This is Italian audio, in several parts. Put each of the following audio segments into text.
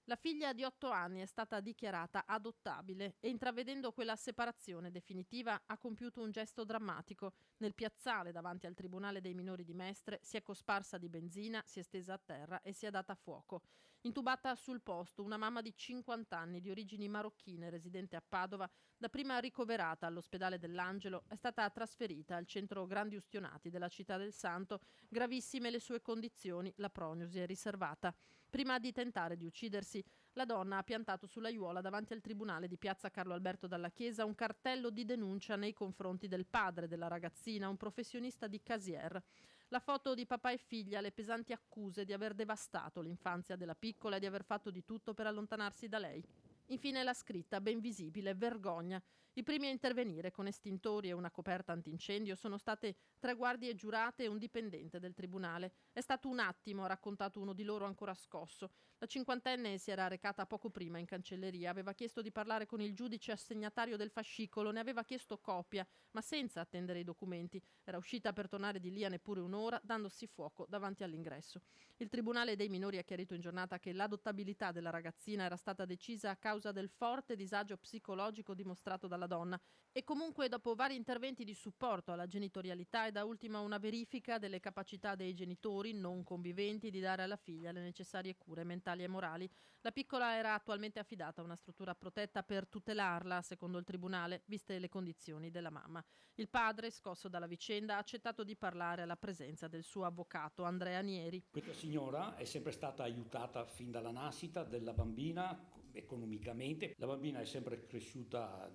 La figlia di 8 anni è stata dichiarata adottabile e, intravedendo quella separazione definitiva, ha compiuto un gesto drammatico. Nel piazzale davanti al Tribunale dei minori di Mestre si è cosparsa di benzina, si è stesa a terra e si è data fuoco. Intubata sul posto una mamma di 50 anni di origini marocchine, residente a Padova, dapprima ricoverata all'ospedale dell'Angelo, è stata trasferita al centro Grandi Ustionati della Città del Santo. Gravissime le sue condizioni, la prognosi è riservata. Prima di tentare di uccidersi, la donna ha piantato sull'aiuola davanti al tribunale di piazza Carlo Alberto Dalla Chiesa un cartello di denuncia nei confronti del padre della ragazzina, un professionista di casier. La foto di papà e figlia, le pesanti accuse di aver devastato l'infanzia della piccola e di aver fatto di tutto per allontanarsi da lei. Infine la scritta, ben visibile, vergogna. I primi a intervenire con estintori e una coperta antincendio sono state 3 guardie giurate e un dipendente del tribunale. È stato un attimo, ha raccontato uno di loro ancora scosso. La cinquantenne si era recata poco prima in cancelleria, aveva chiesto di parlare con il giudice assegnatario del fascicolo, ne aveva chiesto copia, ma senza attendere i documenti. Era uscita per tornare di lì a neppure un'ora, dandosi fuoco davanti all'ingresso. Il Tribunale dei minori ha chiarito in giornata che l'adottabilità della ragazzina era stata decisa a causa del forte disagio psicologico dimostrato dalla donna e comunque dopo vari interventi di supporto alla genitorialità e da ultima una verifica delle capacità dei genitori non conviventi di dare alla figlia le necessarie cure mentali e morali. La piccola era attualmente affidata a una struttura protetta per tutelarla, secondo il tribunale, viste le condizioni della mamma. Il padre, scosso dalla vicenda, ha accettato di parlare alla presenza del suo avvocato Andrea Nieri. Questa signora è sempre stata aiutata fin dalla nascita della bambina economicamente. La bambina è sempre cresciuta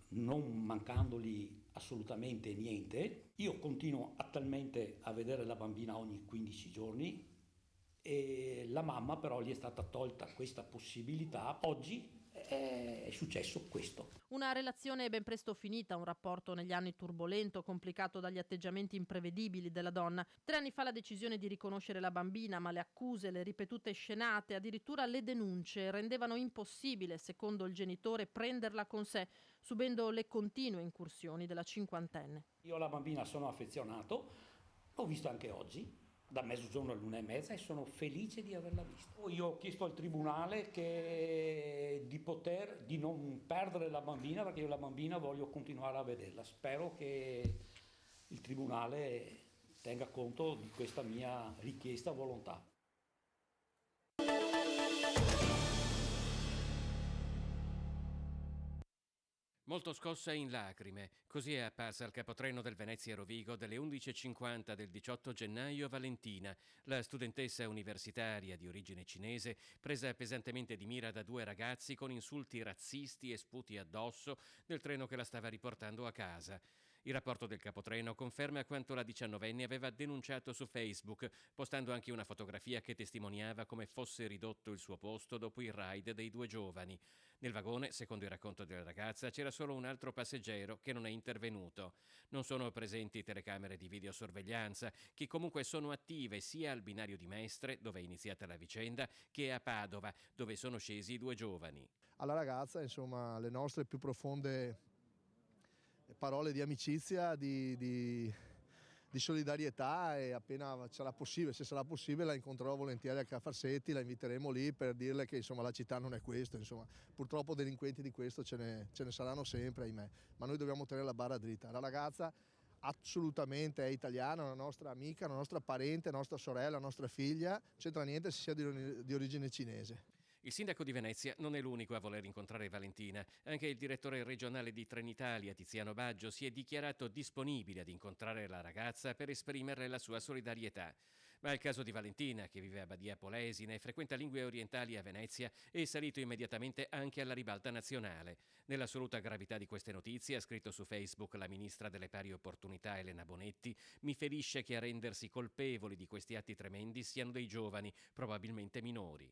non mancandogli assolutamente niente. Io continuo attualmente a vedere la bambina ogni 15 giorni e la mamma però gli è stata tolta questa possibilità. Oggi è successo questo. Una relazione ben presto finita, un rapporto negli anni turbolento, complicato dagli atteggiamenti imprevedibili della donna. 3 anni fa la decisione di riconoscere la bambina, ma le accuse, le ripetute scenate, addirittura le denunce rendevano impossibile, secondo il genitore, prenderla con sé, subendo le continue incursioni della cinquantenne. Io alla bambina sono affezionato, l'ho vista anche oggi, da mezzogiorno all'1:30 e sono felice di averla vista. Io ho chiesto al tribunale di non perdere la bambina, perché io la bambina voglio continuare a vederla. Spero che il tribunale tenga conto di questa mia richiesta volontà. Molto scossa e in lacrime, così è apparsa al capotreno del Venezia Rovigo delle 11:50 del 18 gennaio Valentina, la studentessa universitaria di origine cinese presa pesantemente di mira da 2 ragazzi con insulti razzisti e sputi addosso nel treno che la stava riportando a casa. Il rapporto del capotreno conferma quanto la 19enne aveva denunciato su Facebook, postando anche una fotografia che testimoniava come fosse ridotto il suo posto dopo il raid dei 2 giovani. Nel vagone, secondo il racconto della ragazza, c'era solo un altro passeggero che non è intervenuto. Non sono presenti telecamere di videosorveglianza, che comunque sono attive sia al binario di Mestre, dove è iniziata la vicenda, che a Padova, dove sono scesi i 2 giovani. Alla ragazza, insomma, le nostre più profonde parole di amicizia, di solidarietà, e appena sarà possibile, se sarà possibile, la incontrerò volentieri a Cafarsetti, la inviteremo lì per dirle che insomma la città non è questo, insomma, purtroppo delinquenti di questo ce ne saranno sempre, ahimè, ma noi dobbiamo tenere la barra dritta. La ragazza assolutamente è italiana, una nostra amica, una nostra parente, nostra sorella, nostra figlia, non c'entra niente se sia di origine cinese. Il sindaco di Venezia non è l'unico a voler incontrare Valentina. Anche il direttore regionale di Trenitalia, Tiziano Baggio, si è dichiarato disponibile ad incontrare la ragazza per esprimerle la sua solidarietà. Ma il caso di Valentina, che vive a Badia Polesine e frequenta lingue orientali a Venezia, è salito immediatamente anche alla ribalta nazionale. Nell'assoluta gravità di queste notizie, ha scritto su Facebook la ministra delle pari opportunità Elena Bonetti: mi ferisce che a rendersi colpevoli di questi atti tremendi siano dei giovani, probabilmente minori.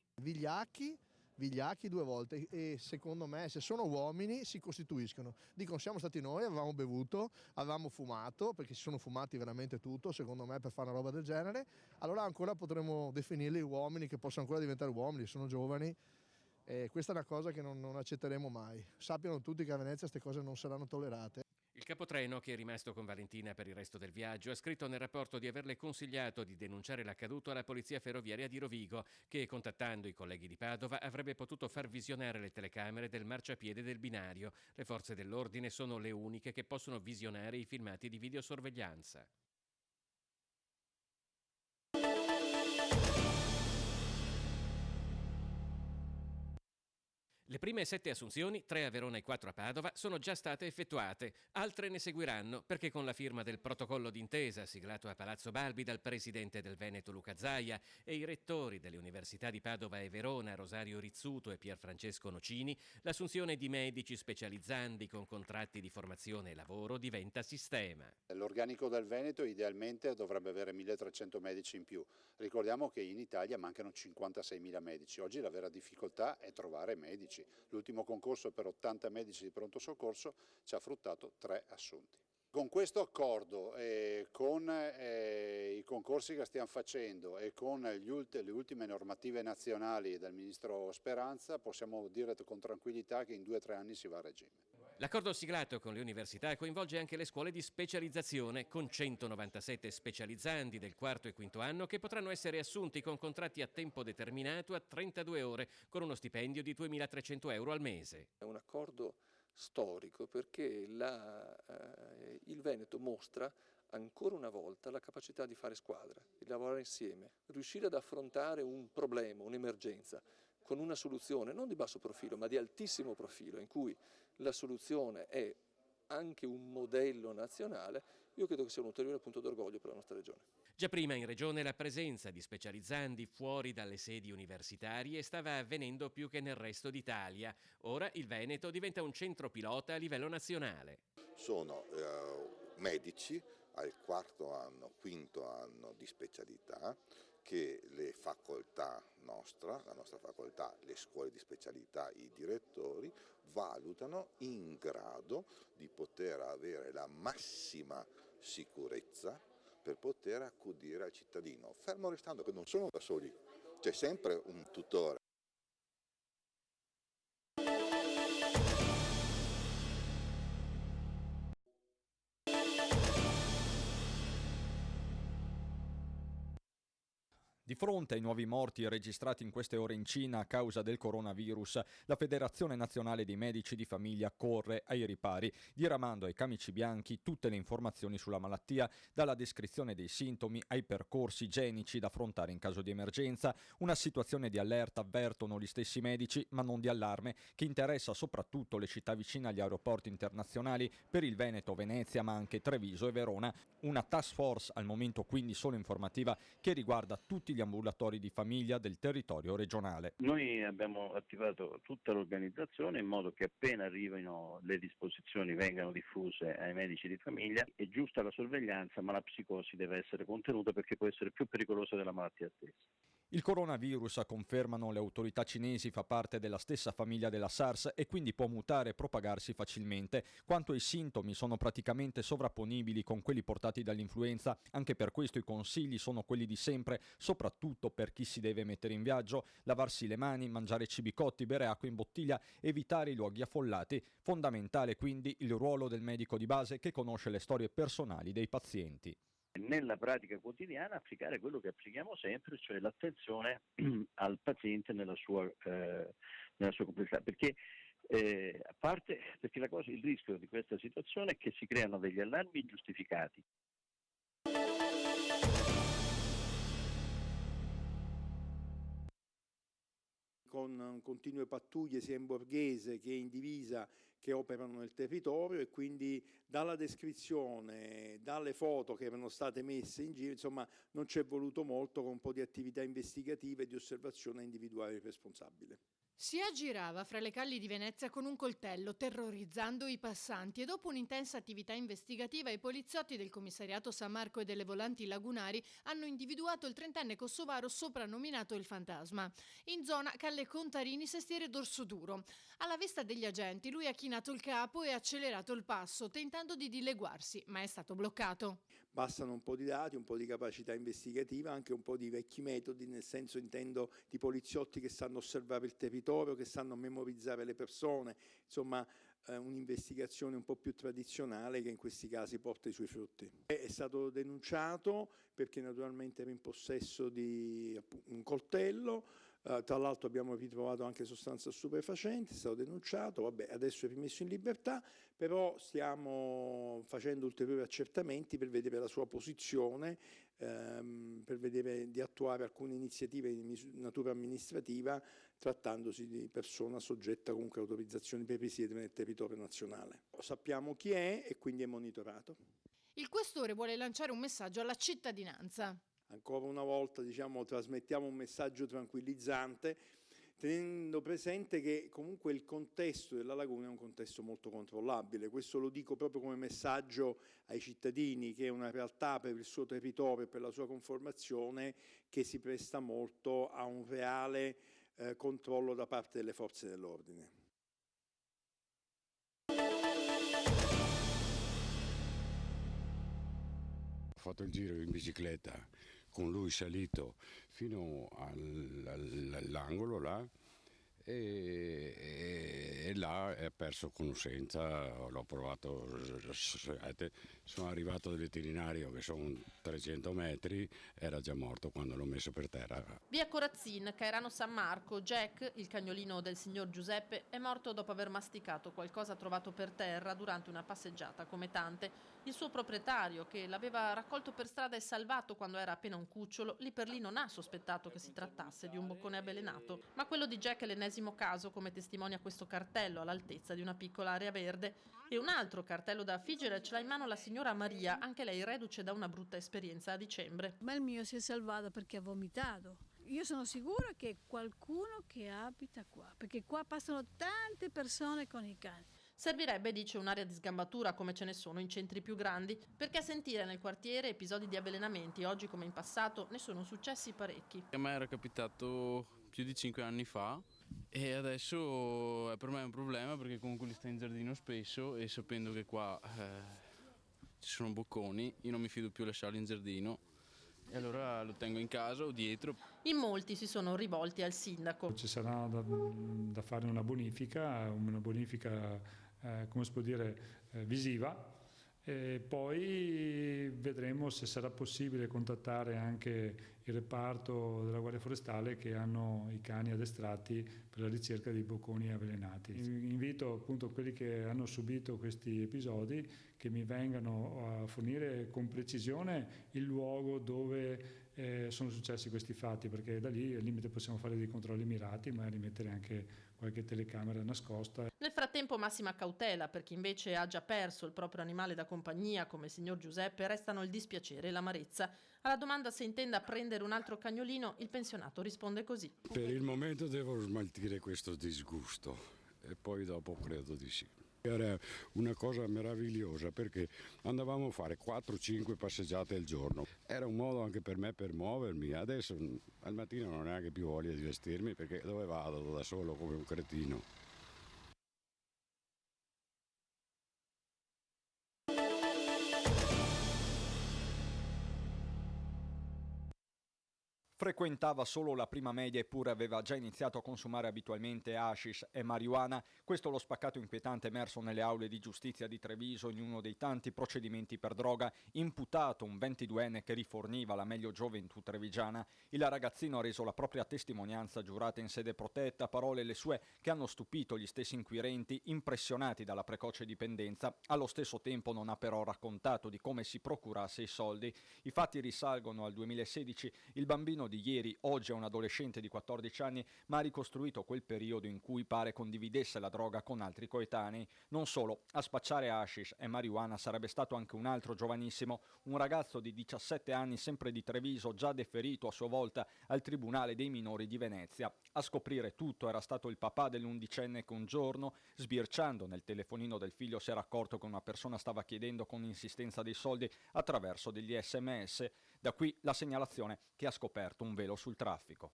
Vigliacchi 2 volte, e secondo me se sono uomini si costituiscono. Dicono siamo stati noi, avevamo bevuto, avevamo fumato, perché si sono fumati veramente tutto secondo me per fare una roba del genere, allora ancora potremmo definirli uomini, che possono ancora diventare uomini, sono giovani, Questa è una cosa che non accetteremo mai. Sappiano tutti che a Venezia queste cose non saranno tollerate. Il capotreno, che è rimasto con Valentina per il resto del viaggio, ha scritto nel rapporto di averle consigliato di denunciare l'accaduto alla polizia ferroviaria di Rovigo, che, contattando i colleghi di Padova, avrebbe potuto far visionare le telecamere del marciapiede del binario. Le forze dell'ordine sono le uniche che possono visionare i filmati di videosorveglianza. Le prime 7 assunzioni, 3 a Verona e 4 a Padova, sono già state effettuate. Altre ne seguiranno perché con la firma del protocollo d'intesa siglato a Palazzo Balbi dal presidente del Veneto Luca Zaia e i rettori delle università di Padova e Verona Rosario Rizzuto e Pierfrancesco Nocini, l'assunzione di medici specializzandi con contratti di formazione e lavoro diventa sistema. L'organico del Veneto idealmente dovrebbe avere 1.300 medici in più. Ricordiamo che in Italia mancano 56.000 medici. Oggi la vera difficoltà è trovare medici. L'ultimo concorso per 80 medici di pronto soccorso ci ha fruttato 3 assunti. Con questo accordo, con i concorsi che stiamo facendo e con le ultime normative nazionali del Ministro Speranza, possiamo dire con tranquillità che in 2 o 3 anni si va a regime. L'accordo siglato con le università coinvolge anche le scuole di specializzazione, con 197 specializzandi del quarto e quinto anno che potranno essere assunti con contratti a tempo determinato a 32 ore, con uno stipendio di 2.300 euro al mese. È un accordo storico perché il Veneto mostra ancora una volta la capacità di fare squadra, di lavorare insieme, riuscire ad affrontare un problema, un'emergenza, con una soluzione non di basso profilo ma di altissimo profilo, in cui la soluzione è anche un modello nazionale. Io credo che sia un ulteriore punto d'orgoglio per la nostra regione. Già prima in regione la presenza di specializzandi fuori dalle sedi universitarie stava avvenendo più che nel resto d'Italia. Ora il Veneto diventa un centro pilota a livello nazionale. Sono medici al quarto anno, quinto anno di specialità che le facoltà la nostra facoltà, le scuole di specialità, i direttori valutano in grado di poter avere la massima sicurezza per poter accudire al cittadino, fermo restando che non sono da soli, c'è sempre un tutore. Di fronte ai nuovi morti registrati in queste ore in Cina a causa del coronavirus, la Federazione Nazionale dei Medici di Famiglia corre ai ripari, diramando ai camici bianchi tutte le informazioni sulla malattia, dalla descrizione dei sintomi ai percorsi igienici da affrontare in caso di emergenza. Una situazione di allerta avvertono gli stessi medici, ma non di allarme, che interessa soprattutto le città vicine agli aeroporti internazionali, per il Veneto, Venezia, ma anche Treviso e Verona. Una task force, al momento quindi solo informativa, che riguarda tutti gli ambulatori di famiglia del territorio regionale. Noi abbiamo attivato tutta l'organizzazione in modo che appena arrivino le disposizioni vengano diffuse ai medici di famiglia. È giusta la sorveglianza, ma la psicosi deve essere contenuta perché può essere più pericolosa della malattia stessa. Il coronavirus, confermano le autorità cinesi, fa parte della stessa famiglia della SARS e quindi può mutare e propagarsi facilmente. Quanto ai sintomi, sono praticamente sovrapponibili con quelli portati dall'influenza. Anche per questo i consigli sono quelli di sempre, soprattutto per chi si deve mettere in viaggio: lavarsi le mani, mangiare cibi cotti, bere acqua in bottiglia, evitare i luoghi affollati. Fondamentale quindi il ruolo del medico di base che conosce le storie personali dei pazienti. Nella pratica quotidiana applicare quello che applichiamo sempre, cioè l'attenzione al paziente nella sua complessità, perché a parte perché il rischio di questa situazione è che si creano degli allarmi ingiustificati. Con continue pattuglie sia in Borghese che in divisa che operano nel territorio, e quindi dalla descrizione, dalle foto che erano state messe in giro, insomma non ci è voluto molto, con un po' di attività investigativa e di osservazione a individuare il responsabile. Si aggirava fra le calli di Venezia con un coltello, terrorizzando i passanti, e dopo un'intensa attività investigativa i poliziotti del commissariato San Marco e delle Volanti Lagunari hanno individuato il 30enne kosovaro soprannominato il Fantasma. In zona Calle Contarini, Sestiere Dorsoduro. Alla vista degli agenti lui ha chinato il capo e accelerato il passo, tentando di dileguarsi, ma è stato bloccato. bastano un po' di dati, un po' di capacità investigativa, anche un po' di vecchi metodi, nel senso intendo di poliziotti che sanno osservare il territorio, che sanno memorizzare le persone, insomma un'investigazione un po' più tradizionale che in questi casi porta i suoi frutti. È stato denunciato perché naturalmente era in possesso di un coltello, tra l'altro abbiamo ritrovato anche sostanze stupefacenti, è stato denunciato, vabbè, adesso è rimesso in libertà, però stiamo facendo ulteriori accertamenti per vedere la sua posizione, per vedere di attuare alcune iniziative di natura amministrativa, trattandosi di persona soggetta comunque a autorizzazioni per risiedere nel territorio nazionale. Sappiamo chi è e quindi è monitorato. Il questore vuole lanciare un messaggio alla cittadinanza. Ancora una volta trasmettiamo un messaggio tranquillizzante, tenendo presente che comunque il contesto della laguna è un contesto molto controllabile. Questo lo dico proprio come messaggio ai cittadini, che è una realtà per il suo territorio e per la sua conformazione che si presta molto a un reale controllo da parte delle forze dell'ordine. Ho fatto il giro in bicicletta con lui salito fino all'angolo là e là è perso conoscenza, l'ho provato, sono arrivato al veterinario che sono 300 metri, era già morto quando l'ho messo per terra. Via Corazzin, Cairano San Marco, Jack, il cagnolino del signor Giuseppe, è morto dopo aver masticato qualcosa trovato per terra durante una passeggiata come tante. Il suo proprietario, che l'aveva raccolto per strada e salvato quando era appena un cucciolo, lì per lì non ha sospettato che si trattasse di un boccone avvelenato. Ma quello di Jack è l'ennesimo caso, come testimonia questo cartello all'altezza di una piccola area verde. E un altro cartello da affiggere ce l'ha in mano la signora Maria, anche lei reduce da una brutta esperienza a dicembre. Ma il mio si è salvato perché ha vomitato. Io sono sicura che è qualcuno che abita qua, perché qua passano tante persone con i cani. Servirebbe, dice, un'area di sgambatura come ce ne sono in centri più grandi, perché a sentire nel quartiere episodi di avvelenamenti oggi come in passato ne sono successi parecchi. A me era capitato più di 5 anni fa e adesso per me è un problema perché comunque li sta in giardino spesso e sapendo che qua ci sono bocconi io non mi fido più a lasciarli in giardino e allora lo tengo in casa o dietro. In molti si sono rivolti al sindaco. Ci sarà da fare una bonifica come si può dire, visiva, e poi vedremo se sarà possibile contattare anche il reparto della Guardia Forestale che hanno i cani addestrati per la ricerca di bocconi avvelenati. Invito appunto quelli che hanno subito questi episodi che mi vengano a fornire con precisione il luogo dove sono successi questi fatti, perché da lì al limite possiamo fare dei controlli mirati, magari mettere anche qualche telecamera nascosta. Nel frattempo massima cautela per chi invece ha già perso il proprio animale da compagnia come il signor Giuseppe, restano il dispiacere e l'amarezza. Alla domanda se intenda prendere un altro cagnolino, il pensionato risponde così. Per il momento devo smaltire questo disgusto e poi dopo credo di sì. Era una cosa meravigliosa perché andavamo a fare 4-5 passeggiate al giorno. Era un modo anche per me per muovermi. Adesso al mattino non ho neanche più voglia di vestirmi perché dove vado da solo come un cretino. Frequentava solo la prima media eppure aveva già iniziato a consumare abitualmente hashish e marijuana. Questo lo spaccato inquietante emerso nelle aule di giustizia di Treviso in uno dei tanti procedimenti per droga. Imputato un 22enne che riforniva la meglio gioventù trevigiana. Il ragazzino ha reso la propria testimonianza giurata in sede protetta, parole le sue che hanno stupito gli stessi inquirenti, impressionati dalla precoce dipendenza. Allo stesso tempo non ha però raccontato di come si procurasse i soldi. I fatti risalgono al 2016. Il bambino di ieri, oggi è un adolescente di 14 anni, ma ha ricostruito quel periodo in cui pare condividesse la droga con altri coetanei. Non solo, a spacciare hashish e marijuana sarebbe stato anche un altro giovanissimo, un ragazzo di 17 anni, sempre di Treviso, già deferito a sua volta al Tribunale dei minori di Venezia. A scoprire tutto era stato il papà dell'11enne che un giorno, sbirciando nel telefonino del figlio, si era accorto che una persona stava chiedendo con insistenza dei soldi attraverso degli SMS. Da qui la segnalazione che ha scoperto un velo sul traffico.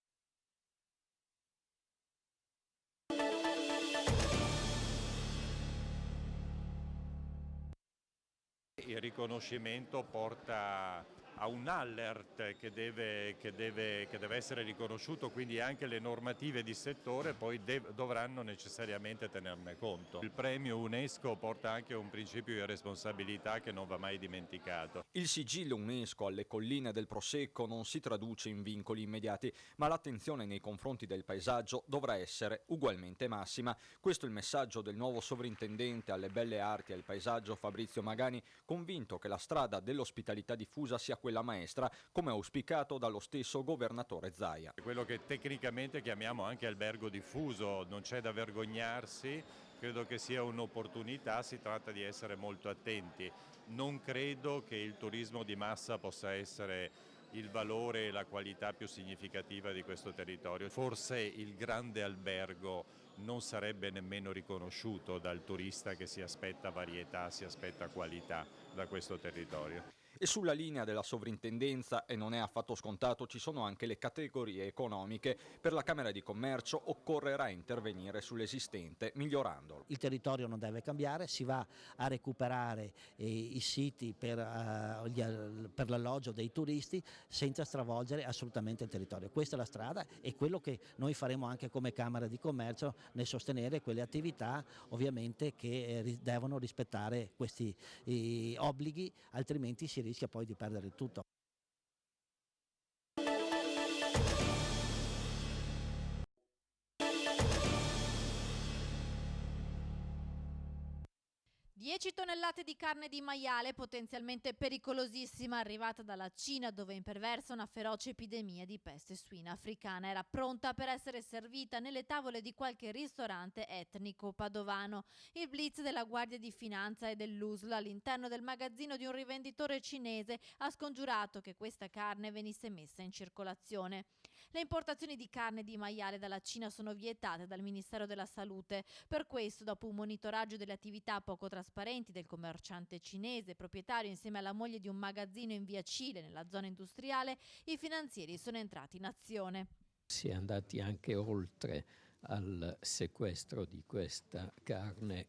Il riconoscimento porta a un alert che deve essere riconosciuto, quindi anche le normative di settore poi dovranno necessariamente tenerne conto. Il premio UNESCO porta anche un principio di responsabilità che non va mai dimenticato. Il sigillo UNESCO alle colline del Prosecco non si traduce in vincoli immediati, ma l'attenzione nei confronti del paesaggio dovrà essere ugualmente massima. Questo è il messaggio del nuovo sovrintendente alle belle arti e al paesaggio Fabrizio Magani, convinto che la strada dell'ospitalità diffusa sia quella maestra, come auspicato dallo stesso governatore Zaia. Quello che tecnicamente chiamiamo anche albergo diffuso, non c'è da vergognarsi, credo che sia un'opportunità, si tratta di essere molto attenti. Non credo che il turismo di massa possa essere il valore e la qualità più significativa di questo territorio. Forse il grande albergo non sarebbe nemmeno riconosciuto dal turista che si aspetta varietà, si aspetta qualità da questo territorio. E sulla linea della sovrintendenza, e non è affatto scontato, ci sono anche le categorie economiche. Per la Camera di Commercio occorrerà intervenire sull'esistente, migliorandolo. Il territorio non deve cambiare, si va a recuperare i siti per l'alloggio dei turisti senza stravolgere assolutamente il territorio. Questa è la strada e quello che noi faremo anche come Camera di Commercio nel sostenere quelle attività ovviamente che devono rispettare questi obblighi, altrimenti si rischia poi di perdere il tutto. Dieci tonnellate di carne di maiale potenzialmente pericolosissima arrivata dalla Cina, dove imperversa una feroce epidemia di peste suina africana. Era pronta per essere servita nelle tavole di qualche ristorante etnico padovano. Il blitz della Guardia di Finanza e dell'USL all'interno del magazzino di un rivenditore cinese ha scongiurato che questa carne venisse messa in circolazione. Le importazioni di carne di maiale dalla Cina sono vietate dal Ministero della Salute. Per questo, dopo un monitoraggio delle attività poco trasparenti del commerciante cinese, proprietario insieme alla moglie di un magazzino in via Cile, nella zona industriale, i finanzieri sono entrati in azione. Si è andati anche oltre al sequestro di questa carne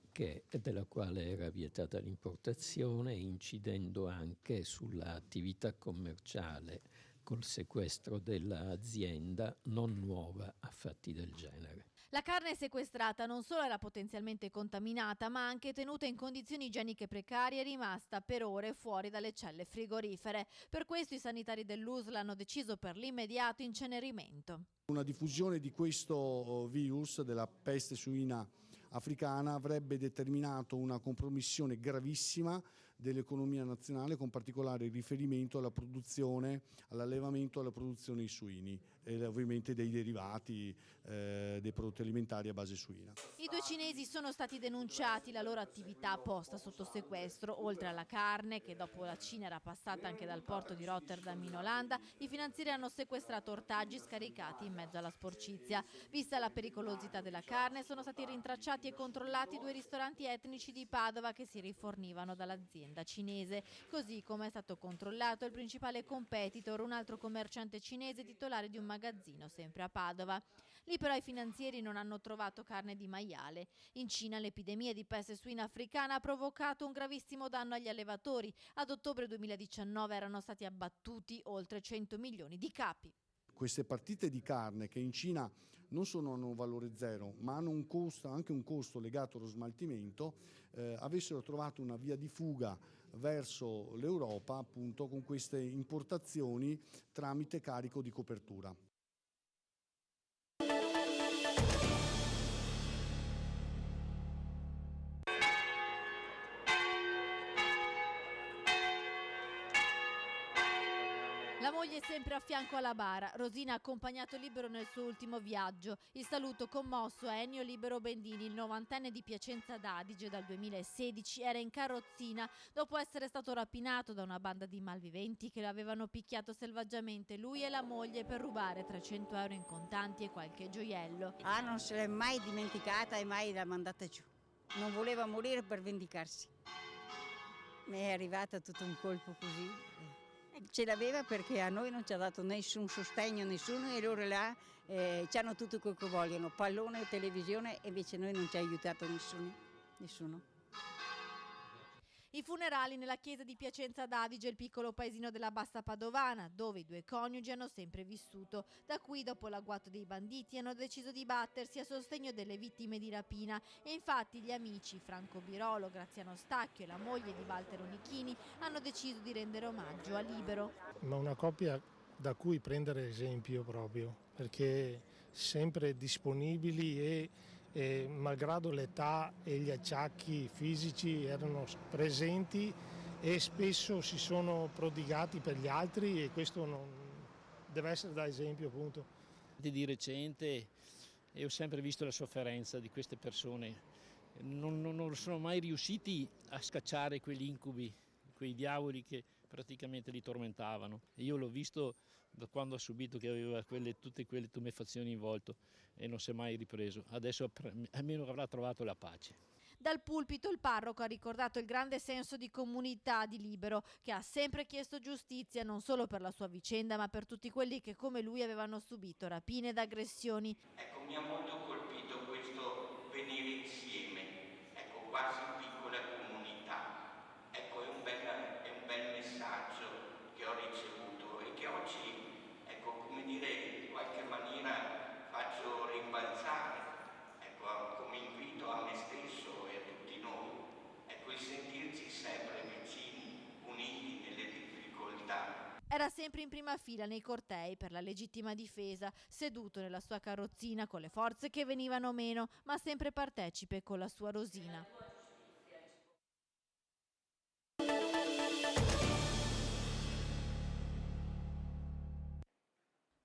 della quale era vietata l'importazione, incidendo anche sull'attività commerciale col sequestro dell'azienda non nuova a fatti del genere. La carne sequestrata non solo era potenzialmente contaminata, ma anche tenuta in condizioni igieniche precarie e rimasta per ore fuori dalle celle frigorifere. Per questo i sanitari dell'USL hanno deciso per l'immediato incenerimento. Una diffusione di questo virus, della peste suina africana, avrebbe determinato una compromissione gravissima dell'economia nazionale, con particolare riferimento alla produzione, all'allevamento e alla produzione dei suini e ovviamente dei derivati dei prodotti alimentari a base suina. I due cinesi sono stati denunciati, la loro attività posta sotto sequestro. Oltre alla carne, che dopo la Cina era passata anche dal porto di Rotterdam in Olanda, i finanzieri hanno sequestrato ortaggi scaricati in mezzo alla sporcizia. Vista la pericolosità della carne, sono stati rintracciati e controllati 2 ristoranti etnici di Padova che si rifornivano dall'azienda cinese, così come è stato controllato il principale competitor, un altro commerciante cinese titolare di un magazzino sempre a Padova. Lì però i finanzieri non hanno trovato carne di maiale. In Cina l'epidemia di peste suina africana ha provocato un gravissimo danno agli allevatori. Ad ottobre 2019 erano stati abbattuti oltre 100 milioni di capi. Queste partite di carne che in Cina non solo hanno un valore zero, ma hanno un costo, anche un costo legato allo smaltimento, avessero trovato una via di fuga verso l'Europa, appunto con queste importazioni tramite carico di copertura. La moglie è sempre a fianco alla bara. Rosina ha accompagnato Libero nel suo ultimo viaggio. Il saluto commosso a Ennio Libero Bendini, il 90enne di Piacenza d'Adige. Dal 2016 era in carrozzina dopo essere stato rapinato da una banda di malviventi che lo avevano picchiato selvaggiamente, lui e la moglie, per rubare 300 euro in contanti e qualche gioiello. Non se l'è mai dimenticata e mai l'ha mandata giù. Non voleva morire per vendicarsi. Mi è arrivata tutto un colpo così. Ce l'aveva perché a noi non ci ha dato nessun sostegno, nessuno, e loro là ci hanno tutto quello che vogliono, pallone, televisione, e invece noi non ci ha aiutato nessuno. I funerali nella chiesa di Piacenza d'Adige, il piccolo paesino della Bassa Padovana, dove i due coniugi hanno sempre vissuto. Da qui, dopo l'agguato dei banditi, hanno deciso di battersi a sostegno delle vittime di rapina e infatti gli amici Franco Birolo, Graziano Stacchio e la moglie di Walter Onichini hanno deciso di rendere omaggio a Libero. Ma una coppia da cui prendere esempio proprio, perché sempre disponibili e malgrado l'età e gli acciacchi fisici erano presenti e spesso si sono prodigati per gli altri e questo deve essere da esempio appunto. Di recente ho sempre visto la sofferenza di queste persone, non sono mai riusciti a scacciare quegli incubi, quei diavoli che praticamente li tormentavano. Io l'ho visto da quando ha subito che aveva tutte quelle tumefazioni in volto e non si è mai ripreso. Adesso almeno avrà trovato la pace. Dal pulpito il parroco ha ricordato il grande senso di comunità di Libero, che ha sempre chiesto giustizia non solo per la sua vicenda ma per tutti quelli che come lui avevano subito rapine ed aggressioni. Ecco, mi ha molto colpito questo venire insieme, ecco, quasi piccola comunità. Ecco, è un bel messaggio che ho ricevuto e che oggi, ecco, come dire, in qualche maniera faccio rimbalzare, ecco, come invito a me stesso e a tutti noi, ecco, il sentirci sempre vicini, uniti nelle difficoltà. Era sempre in prima fila nei cortei per la legittima difesa, seduto nella sua carrozzina con le forze che venivano meno, ma sempre partecipe con la sua Rosina.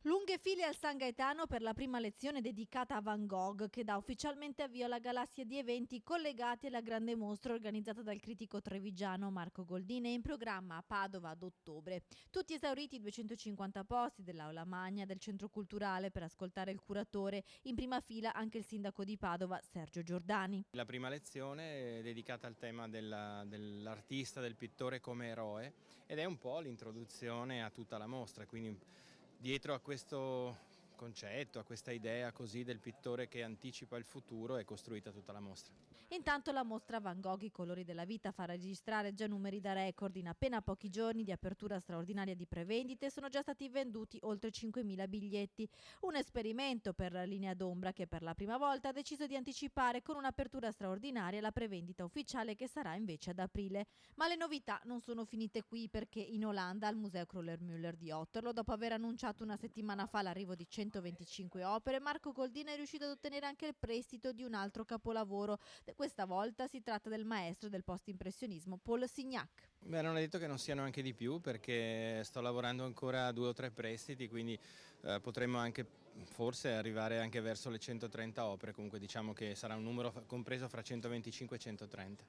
Lunghe file al San Gaetano per la prima lezione dedicata a Van Gogh, che dà ufficialmente avvio alla galassia di eventi collegati alla grande mostra organizzata dal critico trevigiano Marco Goldini e in programma a Padova ad ottobre. Tutti esauriti i 250 posti dell'Aula Magna del Centro Culturale per ascoltare il curatore, in prima fila anche il sindaco di Padova Sergio Giordani. La prima lezione è dedicata al tema dell'artista, del pittore come eroe ed è un po' l'introduzione a tutta la mostra, quindi dietro a questo concetto, a questa idea così del pittore che anticipa il futuro è costruita tutta la mostra. Intanto la mostra Van Gogh, i colori della vita, fa registrare già numeri da record. In appena pochi giorni di apertura straordinaria di prevendite sono già stati venduti oltre 5.000 biglietti. Un esperimento per la linea d'ombra che per la prima volta ha deciso di anticipare con un'apertura straordinaria la prevendita ufficiale che sarà invece ad aprile. Ma le novità non sono finite qui, perché in Olanda al Museo Kröller-Müller di Otterlo, dopo aver annunciato una settimana fa l'arrivo di 125 opere, Marco Goldini è riuscito ad ottenere anche il prestito di un altro capolavoro. Questa volta si tratta del maestro del post-impressionismo Paul Signac. Beh, non è detto che non siano anche di più, perché sto lavorando ancora a 2 o 3 prestiti, quindi potremmo anche forse arrivare anche verso le 130 opere, comunque diciamo che sarà un numero compreso fra 125 e 130.